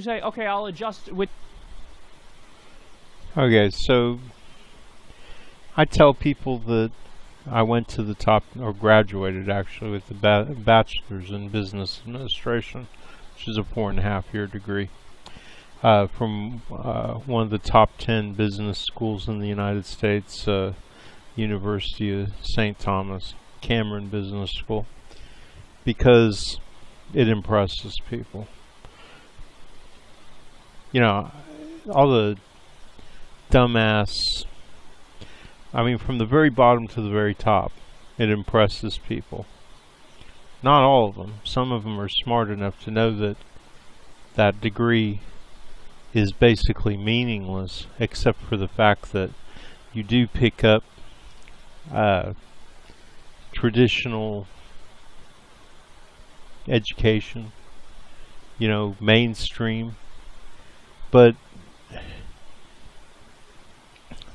say, okay, I'll adjust with... Okay, so I tell people that I went to the top, or graduated actually, with the bachelor's in business administration, which is a 4.5-year degree, from one of the top 10 business schools in the United States, University of St. Thomas, Cameron Business School, because it impresses people. You know, all the dumbass, I mean, from the very bottom to the very top, it impresses people. Not all of them. Some of them are smart enough to know that that degree is basically meaningless, except for the fact that you do pick up traditional education, you know, mainstream. But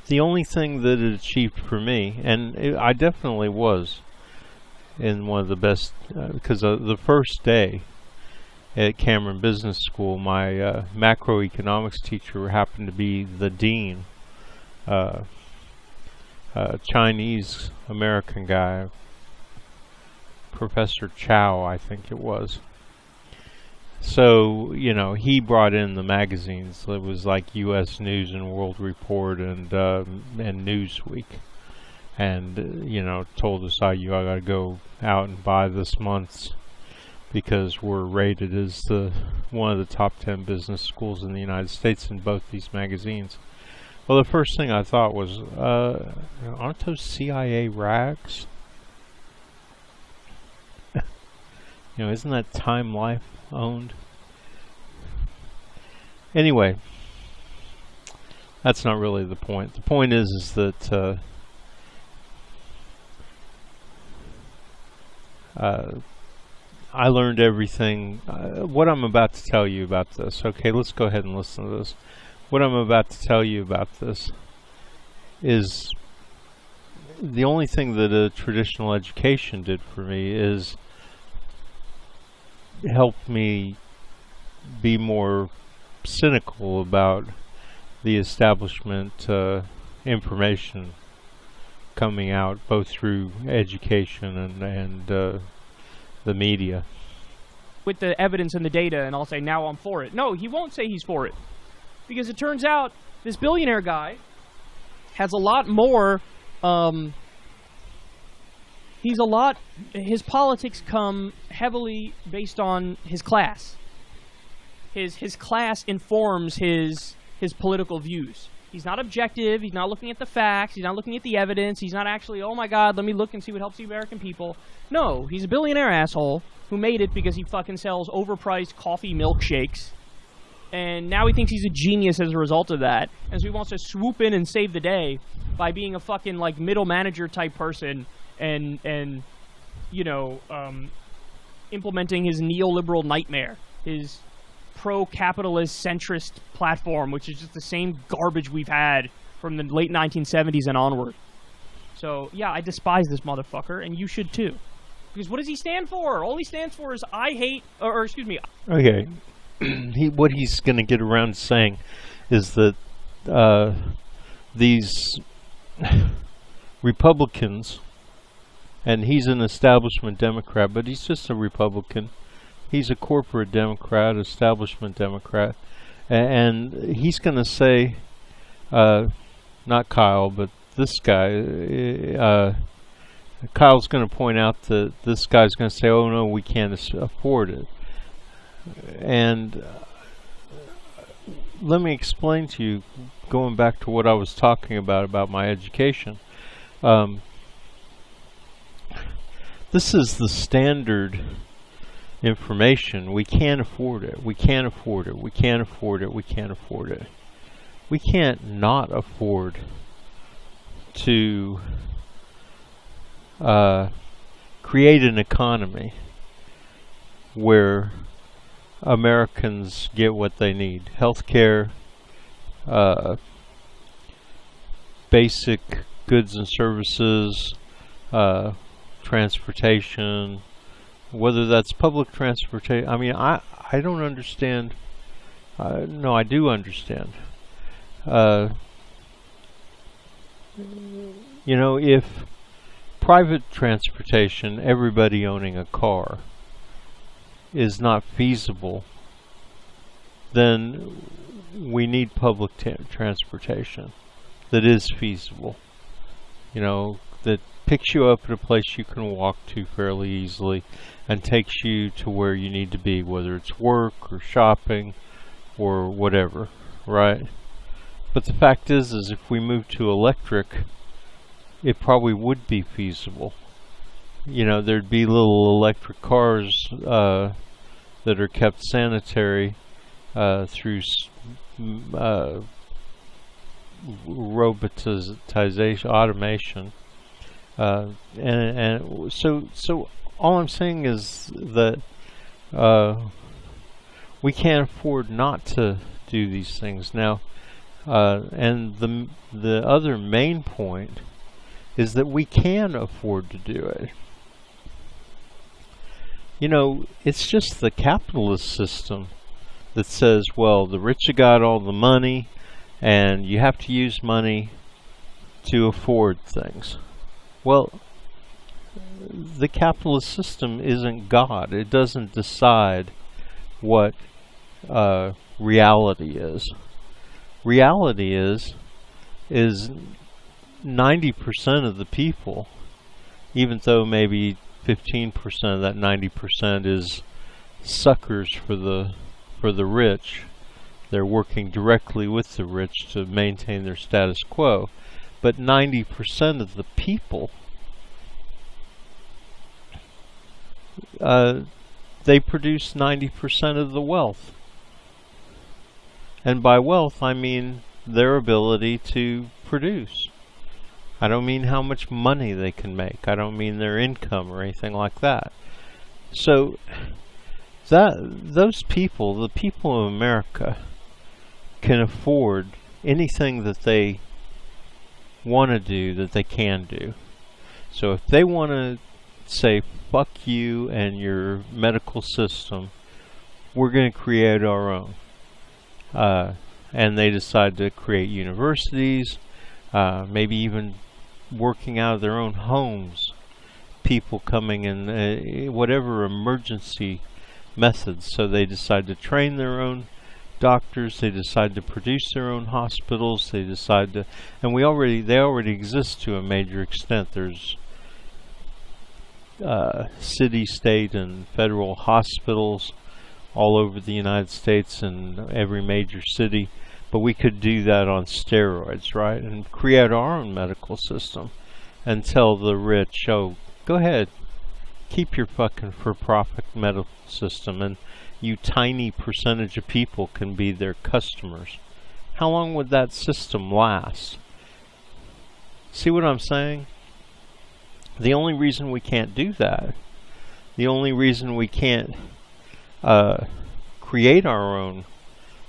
the only thing that it achieved for me, and I definitely was in one of the best, because the first day at Cameron Business School, my macroeconomics teacher happened to be the dean, Chinese American guy, Professor Chow, I think it was. So, you know, he brought in the magazines. It was like U.S. News and World Report and Newsweek, and you know, told us, "Oh, you got to go out and buy this month's because we're rated as one of the top 10 business schools in the United States in both these magazines." Well, the first thing I thought was, aren't those CIA rags? You know, isn't that Time Life owned? Anyway, that's not really the point. The point is that I learned everything. What I'm about to tell you about this. Okay, let's go ahead and listen to this. What I'm about to tell you about this is the only thing that a traditional education did for me is help me be more cynical about the establishment information coming out, both through education and the media. with the evidence and the data, and I'll say, now I'm for it. No, he won't say he's for it. Because it turns out this billionaire guy has a lot more, his politics come heavily based on his class. His class informs his political views. He's not objective, he's not looking at the facts, he's not looking at the evidence, he's not actually, oh my god, let me look and see what helps the American people. No, he's a billionaire asshole who made it because he fucking sells overpriced coffee milkshakes. And now he thinks he's a genius as a result of that. And so he wants to swoop in and save the day by being a fucking, like, middle manager type person and you know, implementing his neoliberal nightmare. His pro-capitalist centrist platform, which is just the same garbage we've had from the late 1970s and onward. So, yeah, I despise this motherfucker, and you should too. Because what does he stand for? All he stands for is I hate, or excuse me. Okay. What he's going to get around to saying is that these Republicans, and he's an establishment Democrat, but he's just a Republican. He's a corporate Democrat, establishment Democrat. And he's going to say, not Kyle, but this guy, Kyle's going to point out that this guy's going to say, oh no, we can't afford it. And let me explain to you, going back to what I was talking about my education. This is the standard information. We can't afford it. We can't afford it. We can't afford it. We can't afford it. We can't not afford to create an economy where Americans get what they need. Healthcare, basic goods and services, transportation, whether that's public transportation. I mean, I don't understand No, I do understand. Uh, if private transportation, everybody owning a car, is not feasible, then we need public transportation that is feasible. That picks you up at a place you can walk to fairly easily and takes you to where you need to be, whether it's work or shopping or whatever, right? But the fact is if we move to electric, it probably would be feasible. There'd be little electric cars that are kept sanitary through robotization, automation, and so all I'm saying is that we can't afford not to do these things now. And the other main point is that we can afford to do it. It's just the capitalist system that says, well, the rich have got all the money, and you have to use money to afford things. Well, the capitalist system isn't God. It doesn't decide what reality is. Reality is 90% of the people, even though maybe 15% of that 90% is suckers for the rich. They're working directly with the rich to maintain their status quo. But 90% of the people, they produce 90% of the wealth. And by wealth, I mean their ability to produce. I don't mean how much money they can make. I don't mean their income or anything like that. So those people, the people of America, can afford anything that they want to do, that they can do. So if they want to say, fuck you and your medical system, we're going to create our own. And they decide to create universities, maybe even working out of their own homes, people coming in, whatever emergency methods. So they decide to train their own doctors, they decide to produce their own hospitals, they decide to, and they already exist to a major extent. There's city, state, and federal hospitals all over the United States and every major city, but we could do that on steroids, right? And create our own medical system and tell the rich, oh, go ahead, keep your fucking for-profit medical system, and you tiny percentage of people can be their customers. How long would that system last? See what I'm saying? The only reason we can't do that, the only reason we can't create our own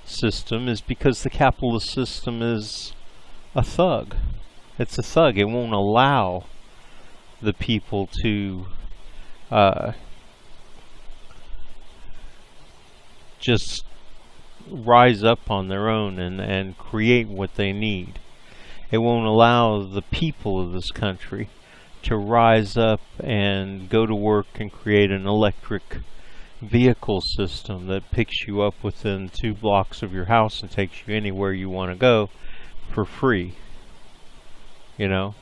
system is because the capitalist system is a thug. It's a thug. It won't allow the people to just rise up on their own and create what they need. It won't allow the people of this country to rise up and go to work and create an electric vehicle system that picks you up within 2 blocks of your house and takes you anywhere you want to go for free. The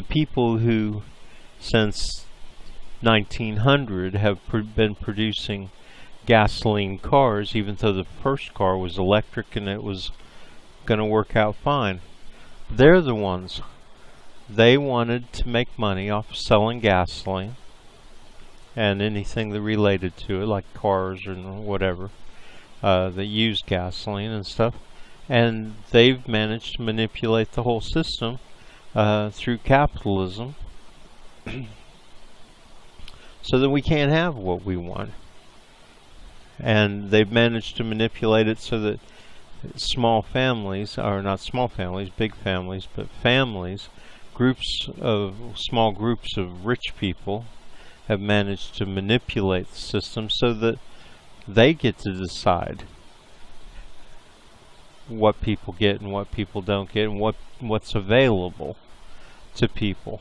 people who since 1900 have been producing gasoline cars, even though the first car was electric and it was going to work out fine, they're the ones. They wanted to make money off of selling gasoline and anything that related to it, like cars and whatever that use gasoline and stuff. And they've managed to manipulate the whole system through capitalism so that we can't have what we want. And they've managed to manipulate it so that small families, or not small families, big families, but families, small groups of rich people have managed to manipulate the system so that They get to decide what people get and what people don't get, and what's available to people.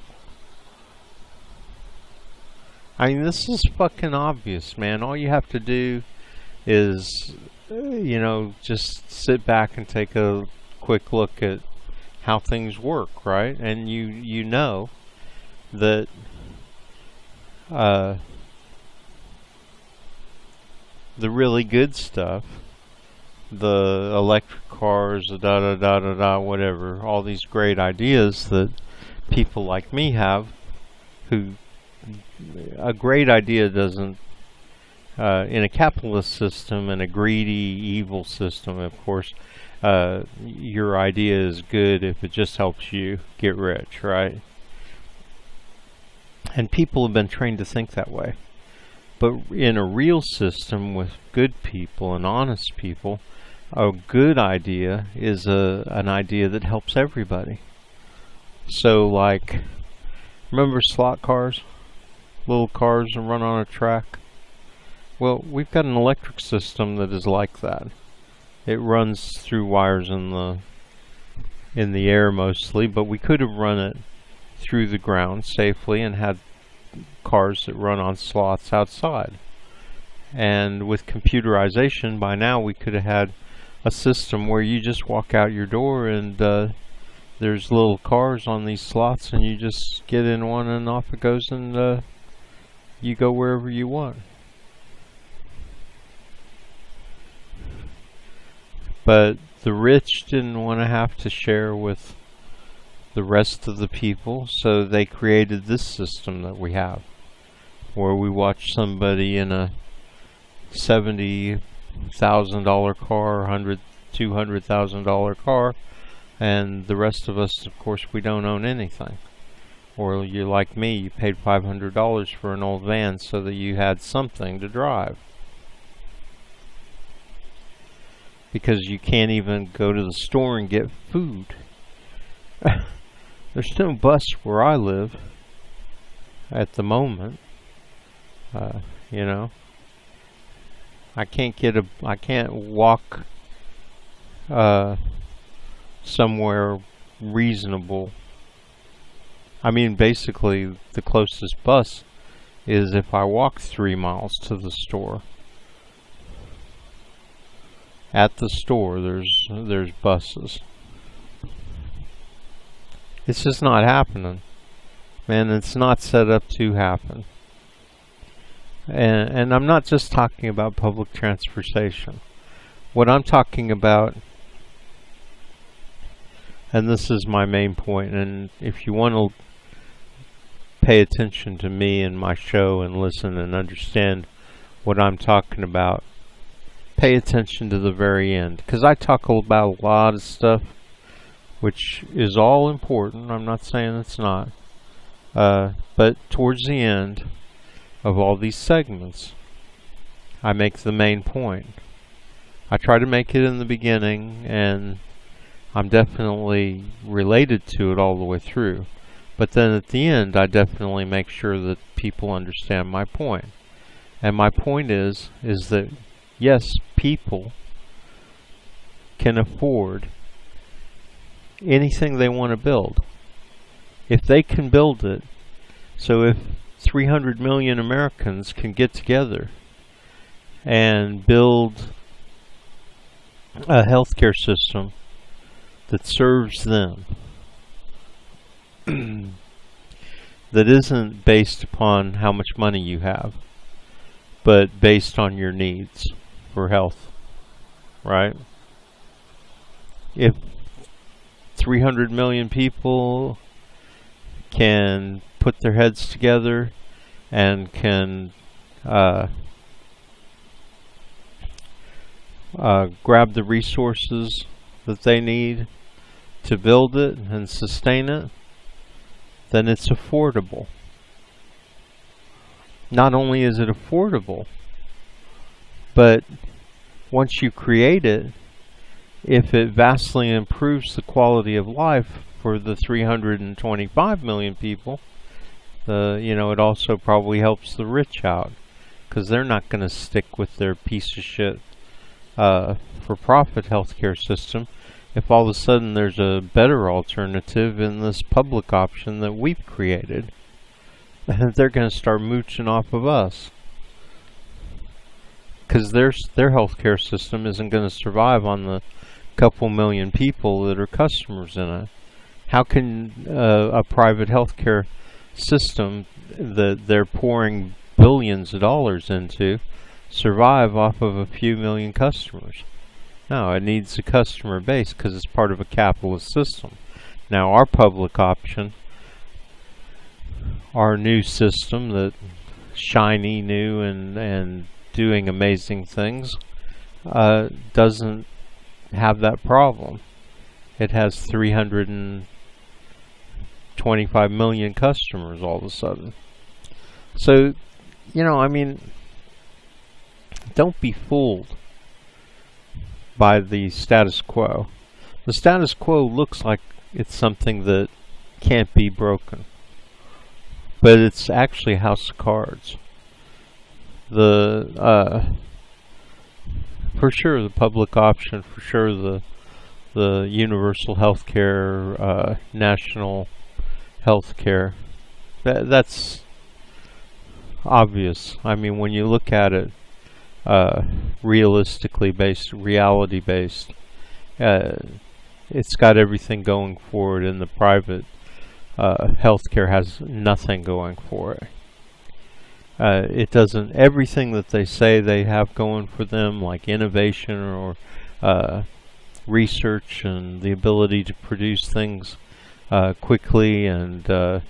I mean, this is fucking obvious, man. All you have to do is, just sit back and take a quick look at how things work, right? And you know that the really good stuff, the electric cars, the da-da-da-da-da, whatever, all these great ideas that people like me have, who, a great idea doesn't, in a capitalist system, in a greedy, evil system, of course, your idea is good if it just helps you get rich, right? And people have been trained to think that way. But in a real system with good people and honest people, a good idea is an idea that helps everybody. So, like, remember slot cars? Little cars that run on a track? Well, we've got an electric system that is like that. It runs through wires in the air mostly, but we could have run it through the ground safely and had cars that run on slots outside. And with computerization, by now we could have had a system where you just walk out your door and there's little cars on these slots, and you just get in one and off it goes, and you go wherever you want. But the rich didn't want to have to share with the rest of the people, so they created this system that we have, where we watch somebody in a $70,000 car, $200,000 car, and the rest of us, of course, we don't own anything. Or you're like me, you paid $500 for an old van so that you had something to drive. Because you can't even go to the store and get food. There's no bus where I live at the moment. I can't walk somewhere reasonable. I mean, basically, the closest bus is if I walk 3 miles to the store. At the store, there's buses. It's just not happening. Man, it's not set up to happen. And I'm not just talking about public transportation. What I'm talking about, and this is my main point, and if you want to pay attention to me and my show and listen and understand what I'm talking about, pay attention to the very end, because I talk about a lot of stuff which is all important. I'm not saying it's not, but towards the end of all these segments I make the main point. I try to make it in the beginning, and I'm definitely related to it all the way through, but then at the end I definitely make sure that people understand my point. And my point is that yes, people can afford anything they want to build. If they can build it, so if 300 million Americans can get together and build a healthcare system that serves them, that isn't based upon how much money you have, but based on your needs for health, right? If 300 million people can put their heads together and can grab the resources that they need to build it and sustain it, then it's affordable. Not only is it affordable, but once you create it, if it vastly improves the quality of life for the 325 million people, it also probably helps the rich out. because they're not going to stick with their piece of shit for-profit healthcare system if all of a sudden there's a better alternative in this public option that we've created. They're going to start mooching off of us, because their healthcare system isn't going to survive on the couple million people that are customers in it. How can a private healthcare system that they're pouring billions of dollars into survive off of a few million customers? No, it needs a customer base because it's part of a capitalist system. Now, our public option, our new system that shiny, new, and doing amazing things, doesn't have that problem. It has 325 million customers all of a sudden. So, I mean, don't be fooled by the status quo. The status quo looks like it's something that can't be broken, but it's actually a house of cards. For sure the public option, for sure the universal healthcare, national healthcare, that's obvious. I mean, when you look at it realistically based, reality based, it's got everything going for it, and the private healthcare has nothing going for it. It doesn't, everything that they say they have going for them, like innovation or research and the ability to produce things quickly and of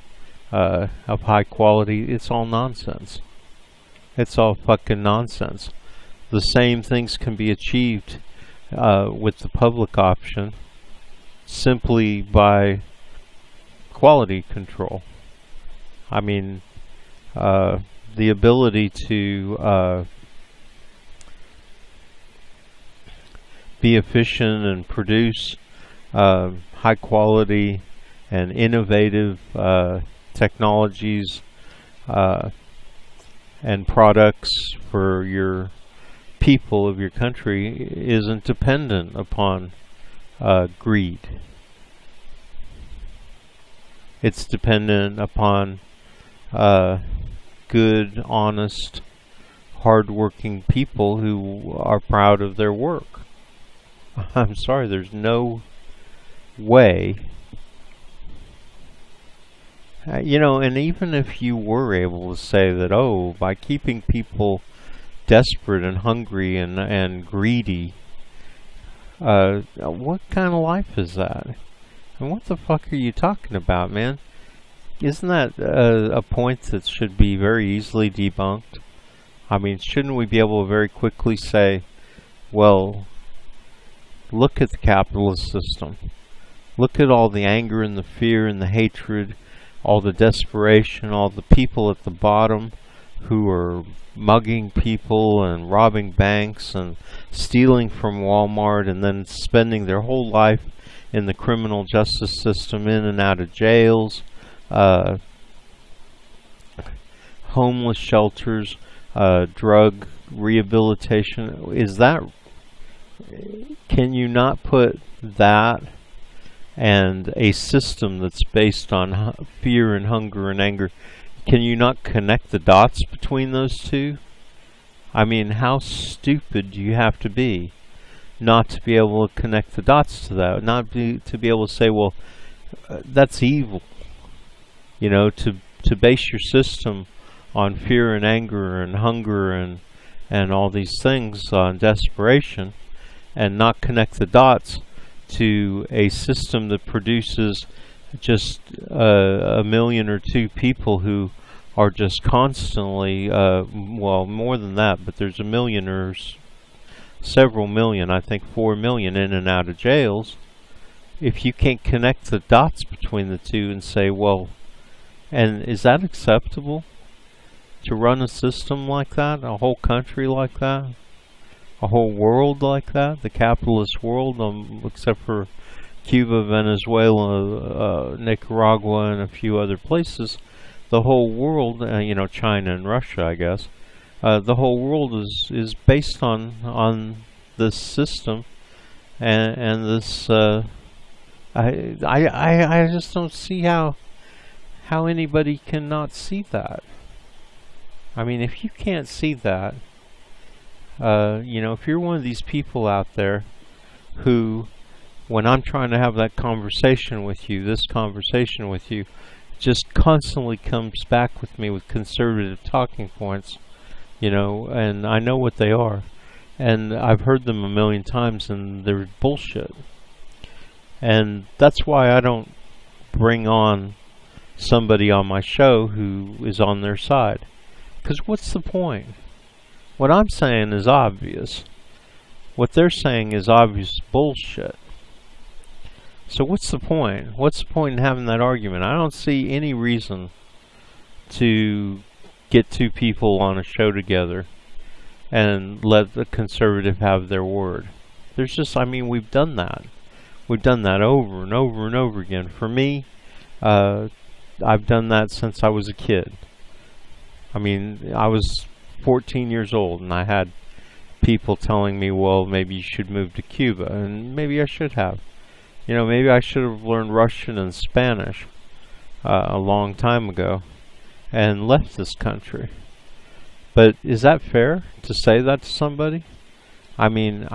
high quality, it's all nonsense. It's all fucking nonsense. The same things can be achieved with the public option simply by quality control. I mean, the ability to be efficient and produce high quality and innovative technologies and products for your people of your country isn't dependent upon greed. It's dependent upon good, honest, hard-working people who are proud of their work. I'm sorry, there's no way. And even if you were able to say that, oh, by keeping people desperate and hungry and greedy, what kind of life is that? And what the fuck are you talking about, man? Isn't that a point that should be very easily debunked? I mean, shouldn't we be able to very quickly say, well, look at the capitalist system. Look at all the anger and the fear and the hatred, all the desperation, all the people at the bottom who are mugging people and robbing banks and stealing from Walmart and then spending their whole life in the criminal justice system, in and out of jails, homeless shelters, drug rehabilitation. Can you not put that and a system that's based on fear and hunger and anger, can you not connect the dots between those two? I mean, how stupid do you have to be not to be able to connect the dots to that? Not to be able to say, well, that's evil. To base your system on fear and anger and hunger and all these things on desperation, and not connect the dots to a system that produces just a million or two people who are just constantly, well, more than that, but there's a million or several million, I think 4 million in and out of jails. If you can't connect the dots between the two and say, well, and is that acceptable to run a system like that, a whole country like that, a whole world like that, the capitalist world, except for Cuba, Venezuela, Nicaragua, and a few other places, the whole world, China and Russia, I guess, The whole world is based on this system and this. I just don't see how anybody can not see that. I mean, if you can't see that, if you're one of these people out there who, when I'm trying to have that conversation with you, this conversation with you, just constantly comes back with me with conservative talking points, and I know what they are, and I've heard them a million times, and they're bullshit. And that's why I don't bring on somebody on my show who is on their side. Because what's the point? What I'm saying is obvious. What they're saying is obvious bullshit. So what's the point? What's the point in having that argument? I don't see any reason to get two people on a show together and let the conservative have their word. There's just, we've done that. We've done that over and over and over again. For me, I've done that since I was a kid. I was 14 years old and I had people telling me, well, maybe you should move to Cuba, and maybe I should have. Maybe I should have learned Russian and Spanish a long time ago and left this country. But is that fair to say that to somebody? I am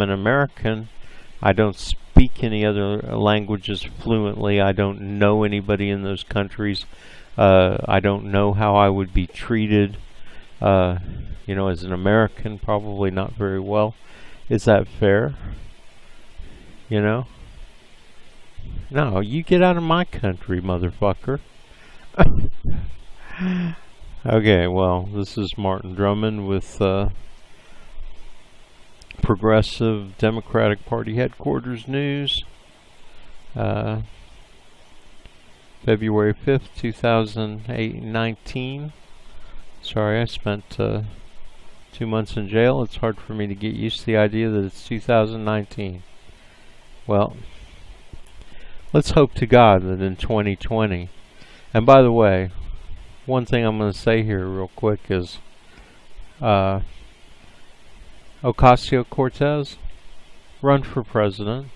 an American. I don't speak any other languages fluently. I don't know anybody in those countries. I don't know how I would be treated, as an American, probably not very well. Is that fair? No, you get out of my country, motherfucker. Okay, well, this is Martin Drummond with Progressive Democratic Party Headquarters News. February 5th, 2019. Sorry, I spent 2 months in jail. It's hard for me to get used to the idea that it's 2019. Well, let's hope to God that in 2020, and by the way, one thing I'm going to say here real quick is Ocasio-Cortez, run for president.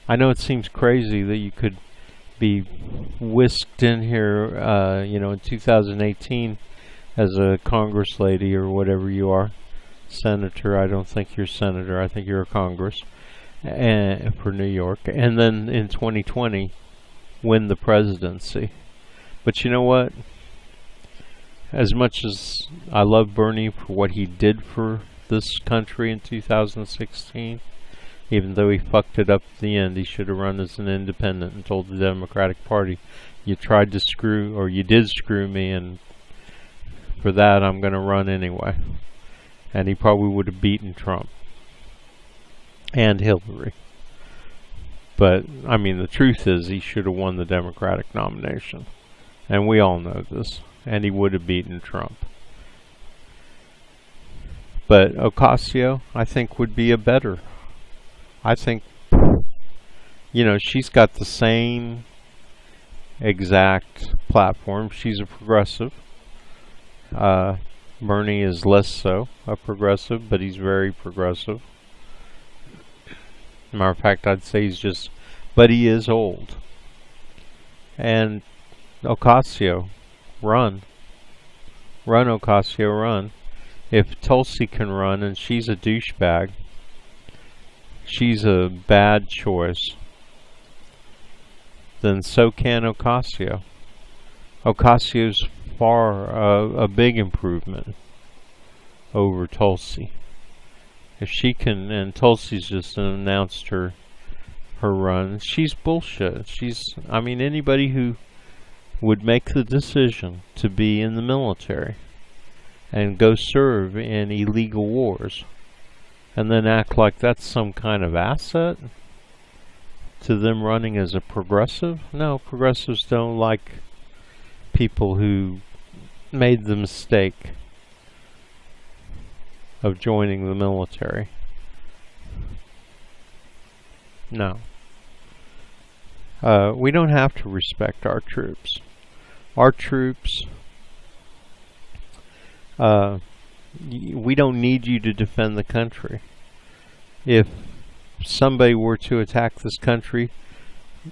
I know it seems crazy that you could be whisked in here, in 2018 as a Congress lady or whatever you are. Senator, I don't think you're senator, I think you're a Congress for New York. And then in 2020, win the presidency. But you know what? As much as I love Bernie for what he did for this country in 2016, even though he fucked it up at the end, he should have run as an independent and told the Democratic Party, you tried to screw, or you did screw me, and for that I'm going to run anyway. And he probably would have beaten Trump and Hillary. But the truth is he should have won the Democratic nomination, and we all know this, and he would have beaten Trump. But Ocasio, I think, would be a better. I think, she's got the same exact platform. She's a progressive. Bernie is less so a progressive, but he's very progressive. Matter of fact, I'd say but he is old. And Ocasio, run. Run, Ocasio, run. If Tulsi can run and she's a douchebag, she's a bad choice, then so can Ocasio. Ocasio's far a big improvement over Tulsi. If she can, and Tulsi's just announced her run, she's bullshit. Anybody who would make the decision to be in the military and go serve in illegal wars and then act like that's some kind of asset to them running as a progressive. No, progressives don't like people who made the mistake of joining the military. No. We don't have to respect our troops. Our troops Uh, we don't need you to defend the country. If somebody were to attack this country,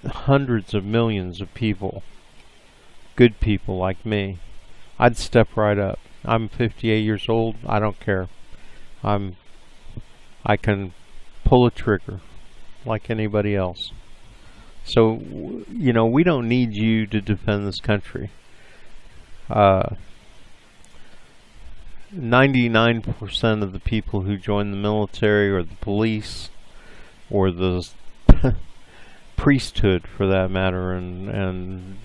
hundreds of millions of people, good people like me, I'd step right up. I'm 58 years old. I don't care. I can pull a trigger like anybody else. So, we don't need you to defend this country. 99% of the people who join the military or the police or the priesthood, for that matter, and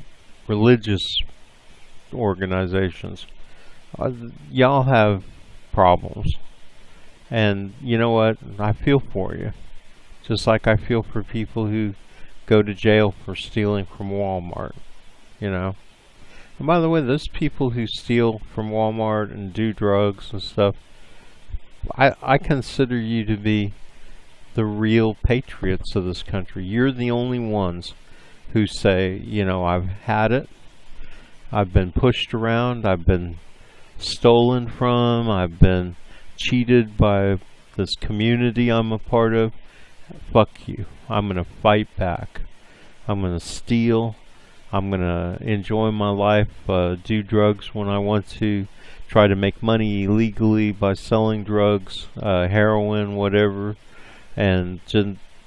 religious organizations, y'all have problems. And you know what? I feel for you. Just like I feel for people who go to jail for stealing from Walmart, And by the way, those people who steal from Walmart and do drugs and stuff, I consider you to be the real patriots of this country. You're the only ones who say, I've had it. I've been pushed around. I've been stolen from. I've been cheated by this community I'm a part of. Fuck you. I'm going to fight back. I'm going to steal. I'm going to enjoy my life, do drugs when I want to, try to make money illegally by selling drugs, heroin, whatever, and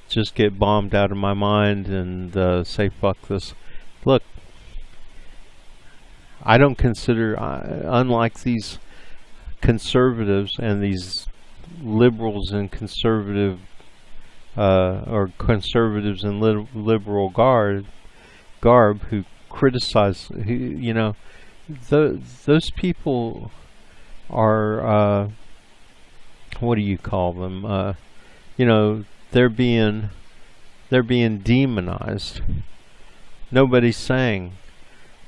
just get bombed out of my mind and say fuck this. Look, I don't consider, unlike these conservatives and these liberals and conservative or conservatives in liberal garb who criticize, those people are, what do you call them? They're being demonized. Nobody's saying,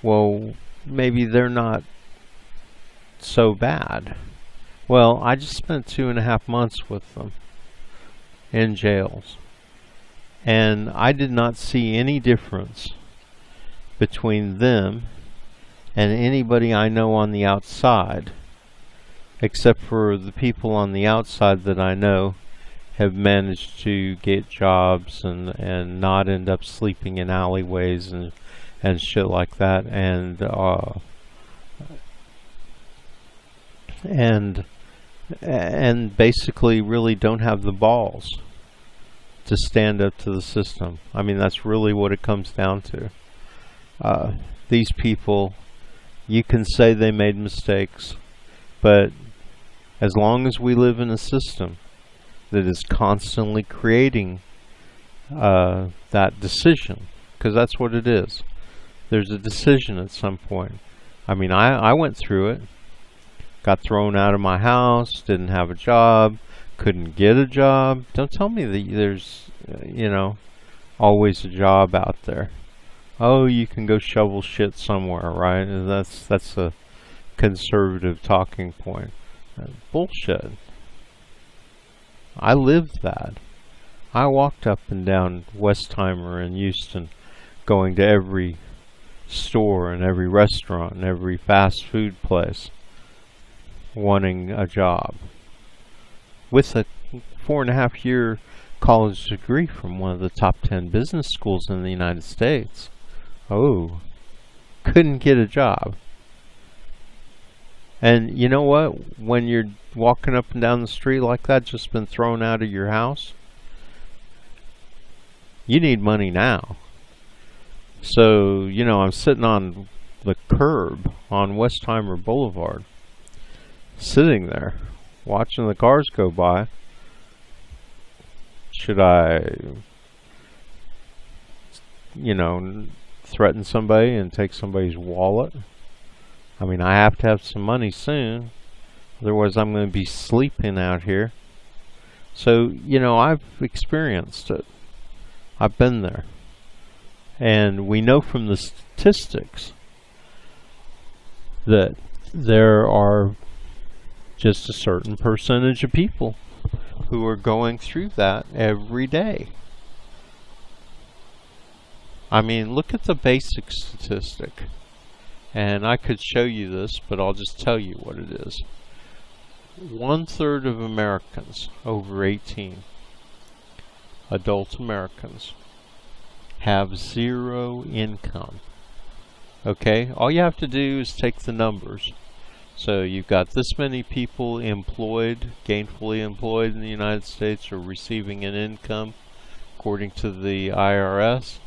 well, maybe they're not so bad. Well, I just spent 2.5 months with them in jails, and I did not see any difference between them and anybody I know on the outside, except for the people on the outside that I know have managed to get jobs and not end up sleeping in alleyways and shit like that, and basically really don't have the balls to stand up to the system. I mean, that's really what it comes down to. These people, you can say they made mistakes, but as long as we live in a system that is constantly creating that decision, because that's what it is. There's a decision at some point. I mean, I went through it. Got thrown out of my house, didn't have a job, couldn't get a job. Don't tell me that there's, always a job out there. Oh, you can go shovel shit somewhere, right? And that's a conservative talking point. Bullshit. I lived that. I walked up and down Westheimer in Houston, going to every store and every restaurant and every fast food place, wanting a job, with a 4.5-year college degree from one of the top 10 business schools in the United States. Oh, couldn't get a job. And you know what? When you're walking up and down the street like that, just been thrown out of your house, you need money now. So, I'm sitting on the curb on Westheimer Boulevard, sitting there, watching the cars go by. Should I, threaten somebody and take somebody's wallet? I mean, I have to have some money soon, otherwise I'm going to be sleeping out here. So, I've experienced it. I've been there. And we know from the statistics that there are just a certain percentage of people who are going through that every day. I mean, look at the basic statistic. And I could show you this, but I'll just tell you what it is. 1/3 of Americans over 18, adult Americans, have zero income. Okay, all you have to do is take the numbers. So you've got this many people employed, gainfully employed in the United States, or receiving an income according to the IRS.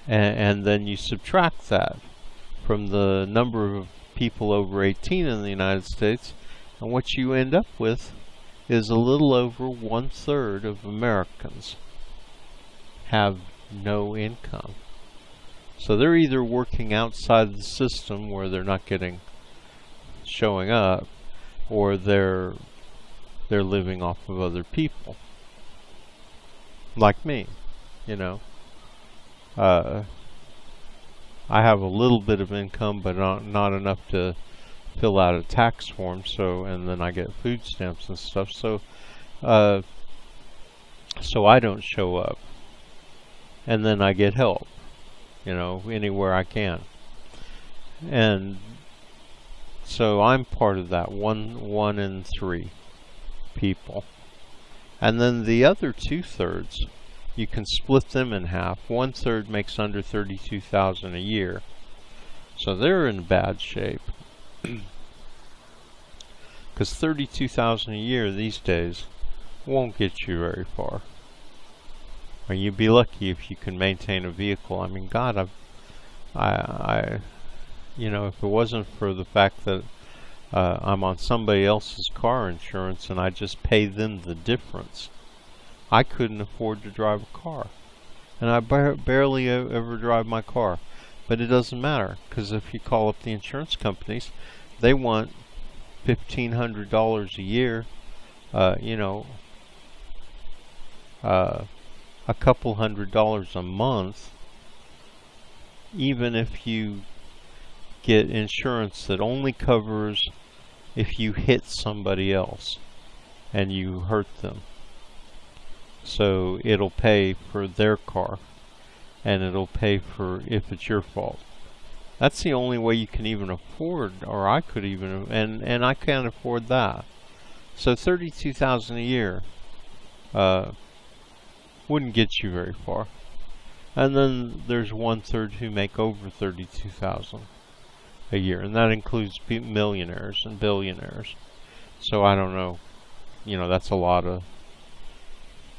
And then you subtract that from the number of people over 18 in the United States, and what you end up with is a little over 1/3 of Americans have no income. So they're either working outside the system where they're not showing up, or they're living off of other people. Like me, you know. I have a little bit of income, but not enough to fill out a tax form. So, and then I get food stamps and stuff. So I don't show up, and then I get help, you know, anywhere I can. And so I'm part of that one in 3 people. And then the other 2/3, you can split them in half. 1/3 makes under $32,000 a year. So they're in bad shape. Because $32,000 a year these days won't get you very far. Or you'd be lucky if you can maintain a vehicle. I mean, God, you know, if it wasn't for the fact that I'm on somebody else's car insurance and I just pay them the difference, I couldn't afford to drive a car. And I barely ever drive my car. But it doesn't matter, because if you call up the insurance companies, they want $1,500 a year, you know, a couple $100s a month, even if you get insurance that only covers if you hit somebody else and you hurt them. So it'll pay for their car, and it'll pay for if it's your fault. That's the only way you can even afford, or I could even, and I can't afford that. So $32,000 a year wouldn't get you very far. And then there's 1/3 who make over $32,000 a year, and that includes millionaires and billionaires. So I don't know, you know, that's a lot of,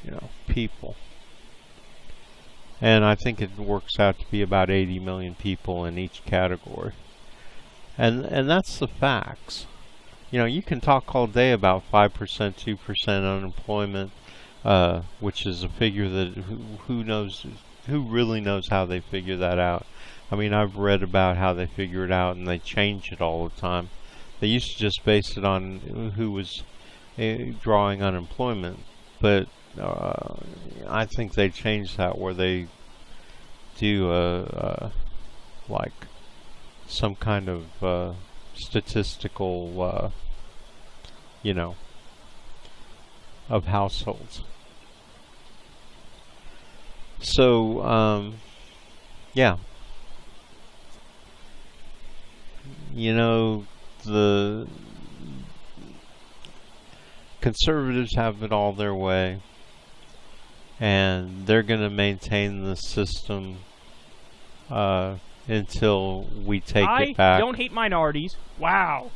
you know, people. And I think it works out to be about 80 million people in each category. And that's the facts. You know, you can talk all day about 5%, 2% unemployment, which is a figure that who really knows how they figure that out. I mean, I've read about how they figure it out, and they change it all the time. They used to just base it on who was drawing unemployment, but I think they changed that where they do like some kind of statistical, you know, of households. So, yeah. You know, the conservatives have it all their way, and they're going to maintain the system until we take it back. I don't hate minorities. Wow.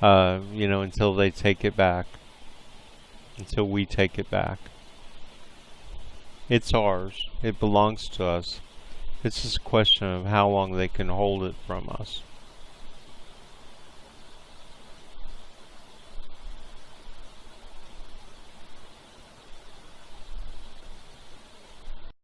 You know, until they take it back. Until we take it back. It's ours. It belongs to us. It's just a question of how long they can hold it from us.